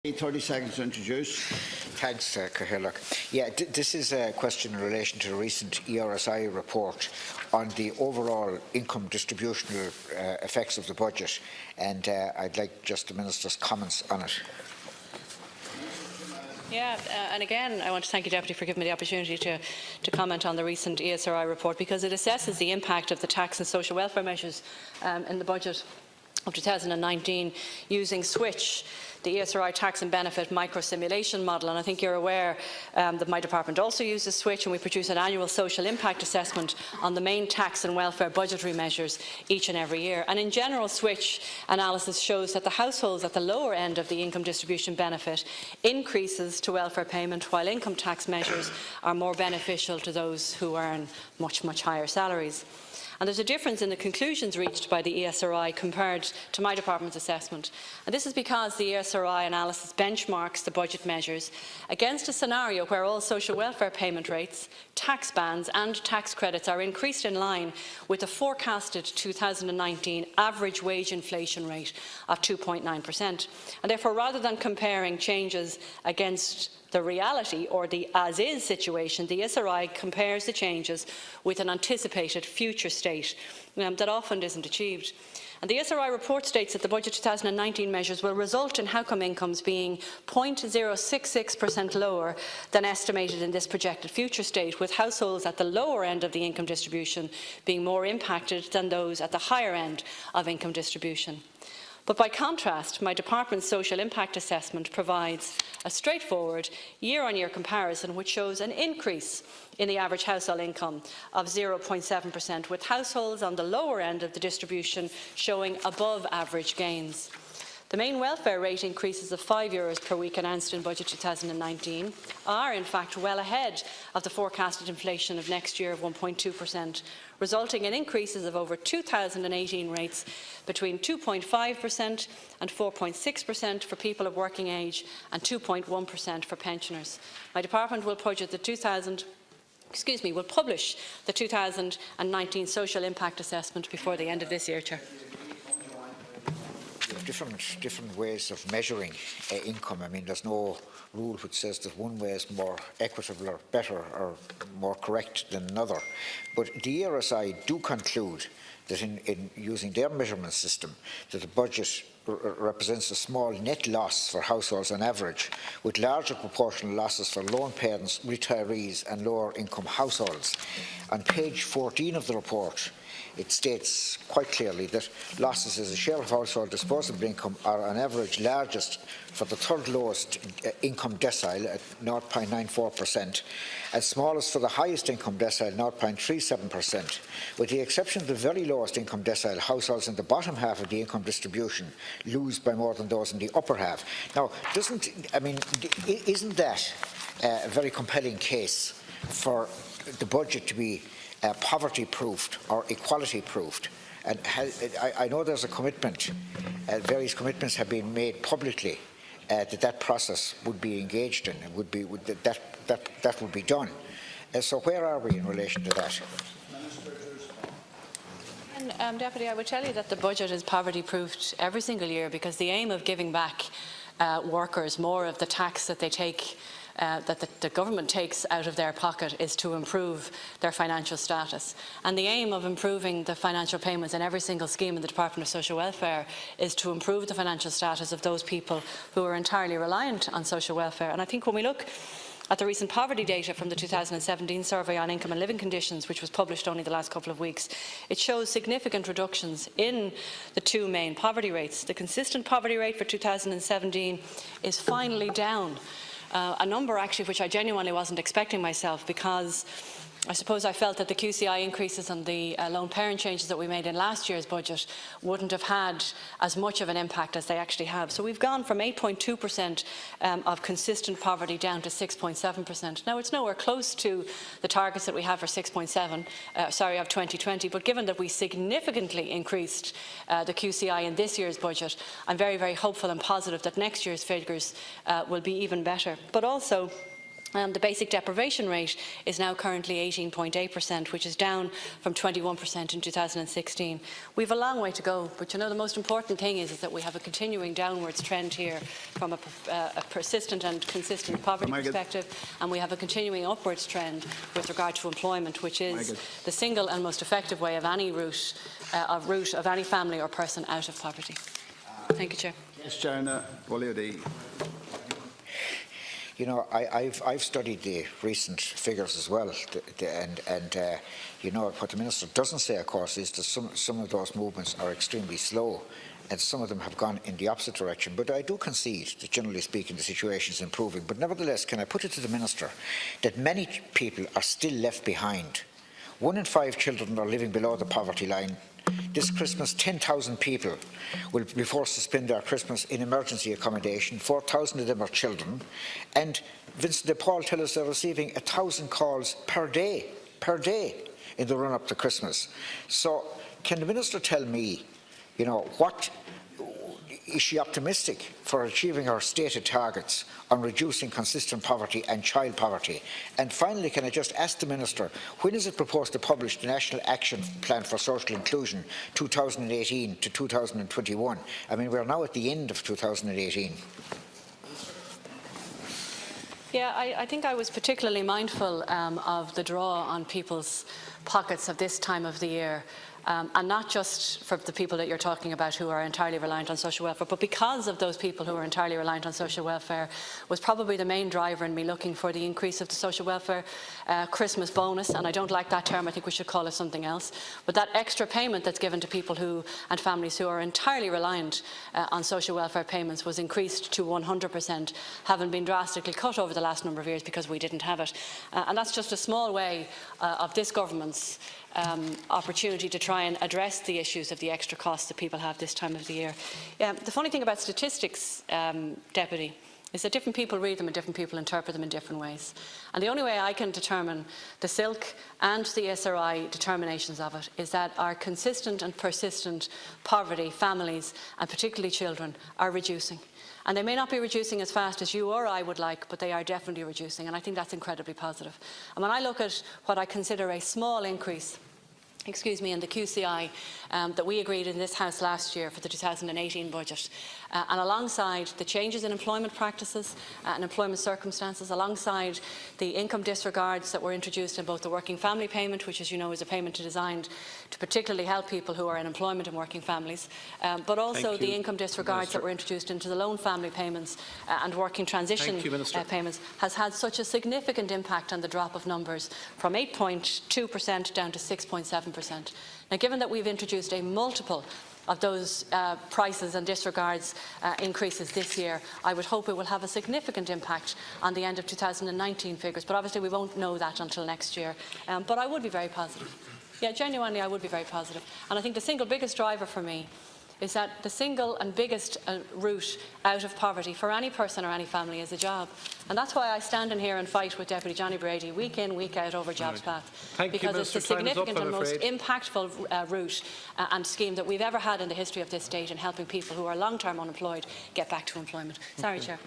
30 seconds to introduce. Thanks, Cathaoirleach. Yeah, this is a question in relation to a recent ERSI report on the overall income distributional effects of the budget, and I'd like just the Minister's comments on it. Yeah, and again, I want to thank you, Deputy, for giving me the opportunity to comment on the recent ESRI report, because it assesses the impact of the tax and social welfare measures in the budget of 2019 using Switch, the ESRI tax and benefit micro-simulation model. And I think you're aware that my department also uses Switch, and we produce an annual social impact assessment on the main tax and welfare budgetary measures each and every year. And in general, Switch analysis shows that the households at the lower end of the income distribution benefit increases to welfare payment, while income tax measures are more beneficial to those who earn much, much higher salaries. And there's a difference in the conclusions reached by the ESRI compared to my department's assessment. And this is because the ESRI analysis benchmarks the budget measures against a scenario where all social welfare payment rates, tax bands and tax credits are increased in line with the forecasted 2019 average wage inflation rate of 2.9%. And therefore, rather than comparing changes against the reality or the as-is situation, the ESRI compares the changes with an anticipated future state that often isn't achieved. And the ESRI report states that the budget 2019 measures will result in outcome incomes being 0.066% lower than estimated in this projected future state, with households at the lower end of the income distribution being more impacted than those at the higher end of income distribution. But by contrast, my department's social impact assessment provides a straightforward year-on-year comparison which shows an increase in the average household income of 0.7%, with households on the lower end of the distribution showing above average gains. The main welfare rate increases of €5 per week announced in Budget 2019 are in fact well ahead of the forecasted inflation of next year of 1.2%, resulting in increases of over 2018 rates between 2.5% and 4.6% for people of working age and 2.1% for pensioners. My department will publish the 2019 social impact assessment before the end of this year, Chair. Different ways of measuring income. I mean, there's no rule which says that one way is more equitable or better or more correct than another. But the ERSI do conclude that in using their measurement system, that the budget represents a small net loss for households on average, with larger proportional losses for lone parents, retirees and lower income households. On page 14 of the report, it states quite clearly that losses as a share of household disposable income are on average largest for the third lowest income decile at 0.94% and smallest for the highest income decile 0.37%. With the exception of the very lowest income decile, households in the bottom half of the income distribution lose by more than those in the upper half. Now, isn't that a very compelling case for the budget to be poverty-proofed or equality-proofed? And I know there's a commitment, various commitments have been made publicly that process would be engaged in and that would be done. So where are we in relation to that? Deputy, I would tell you that the budget is poverty-proofed every single year, because the aim of giving back workers more of the tax that they take that the government takes out of their pocket is to improve their financial status. And the aim of improving the financial payments in every single scheme in the Department of Social Welfare is to improve the financial status of those people who are entirely reliant on social welfare. And I think when we look at the recent poverty data from the 2017 survey on income and living conditions, which was published only the last couple of weeks, it shows significant reductions in the two main poverty rates. The consistent poverty rate for 2017 is finally down. A number actually which I genuinely wasn't expecting myself, because I suppose I felt that the QCI increases and the lone parent changes that we made in last year's budget wouldn't have had as much of an impact as they actually have. So we've gone from 8.2% of consistent poverty down to 6.7%. Now, it's nowhere close to the targets that we have for 6.7, of 2020, but given that we significantly increased the QCI in this year's budget, I'm very, very hopeful and positive that next year's figures will be even better. But also, The basic deprivation rate is now currently 18.8%, which is down from 21% in 2016. We have a long way to go, but you know the most important thing is that we have a continuing downwards trend here from a persistent and consistent poverty perspective, and we have a continuing upwards trend with regard to employment, which is the single and most effective way of any route of any family or person out of poverty. Thank you, Chair. Yes, Chair. Willie ODea. You know, I've studied the recent figures as well, and you know what the Minister doesn't say, of course, is that some of those movements are extremely slow, and some of them have gone in the opposite direction. But I do concede that, generally speaking, the situation is improving. But nevertheless, can I put it to the Minister that many people are still left behind? 1 in 5 children are living below the poverty line. This Christmas, 10,000 people will be forced to spend their Christmas in emergency accommodation. 4,000 of them are children. And Vincent de Paul tells us they're receiving 1,000 calls per day in the run-up to Christmas. So can the Minister tell me, you know, what is she optimistic for achieving her stated targets on reducing consistent poverty and child poverty? And finally, can I just ask the Minister, when is it proposed to publish the National Action Plan for Social Inclusion 2018 to 2021? I mean, we're now at the end of 2018. Yeah, I think I was particularly mindful of the draw on people's pockets at this time of the year. And not just for the people that you're talking about who are entirely reliant on social welfare, but because of those people who are entirely reliant on social welfare was probably the main driver in me looking for the increase of the social welfare Christmas bonus. And I don't like that term, I think we should call it something else. But that extra payment that's given to people and families who are entirely reliant on social welfare payments was increased to 100%, having been drastically cut over the last number of years because we didn't have it. And that's just a small way of this government's opportunity to try and address the issues of the extra costs that people have this time of the year. The funny thing about statistics, Deputy, is that different people read them and different people interpret them in different ways. And the only way I can determine the SILC and the SRI determinations of it is that our consistent and persistent poverty, families and particularly children, are reducing. And they may not be reducing as fast as you or I would like, but they are definitely reducing, and I think that's incredibly positive. And when I look at what I consider a small increase in the QCI that we agreed in this House last year for the 2018 budget, and alongside the changes in employment practices and employment circumstances, alongside the income disregards that were introduced in both the working family payment, which, as you know, is a payment designed to particularly help people who are in employment and working families, but also the income disregards that were introduced into the loan family payments and working transition payments, has had such a significant impact on the drop of numbers from 8.2% down to 6.7%. Now, given that we've introduced a multiple of those prices and disregards increases this year, I would hope it will have a significant impact on the end of 2019 figures. But obviously we won't know that until next year. But I would be very positive. Yeah, genuinely I would be very positive. And I think the single biggest driver for me is that the single and biggest route out of poverty for any person or any family is a job. And that's why I stand in here and fight with Deputy Johnny Brady week in, week out over Jobs Path. Because it's the significant and most impactful route and scheme that we've ever had in the history of this state in helping people who are long-term unemployed get back to employment. Sorry, Chair.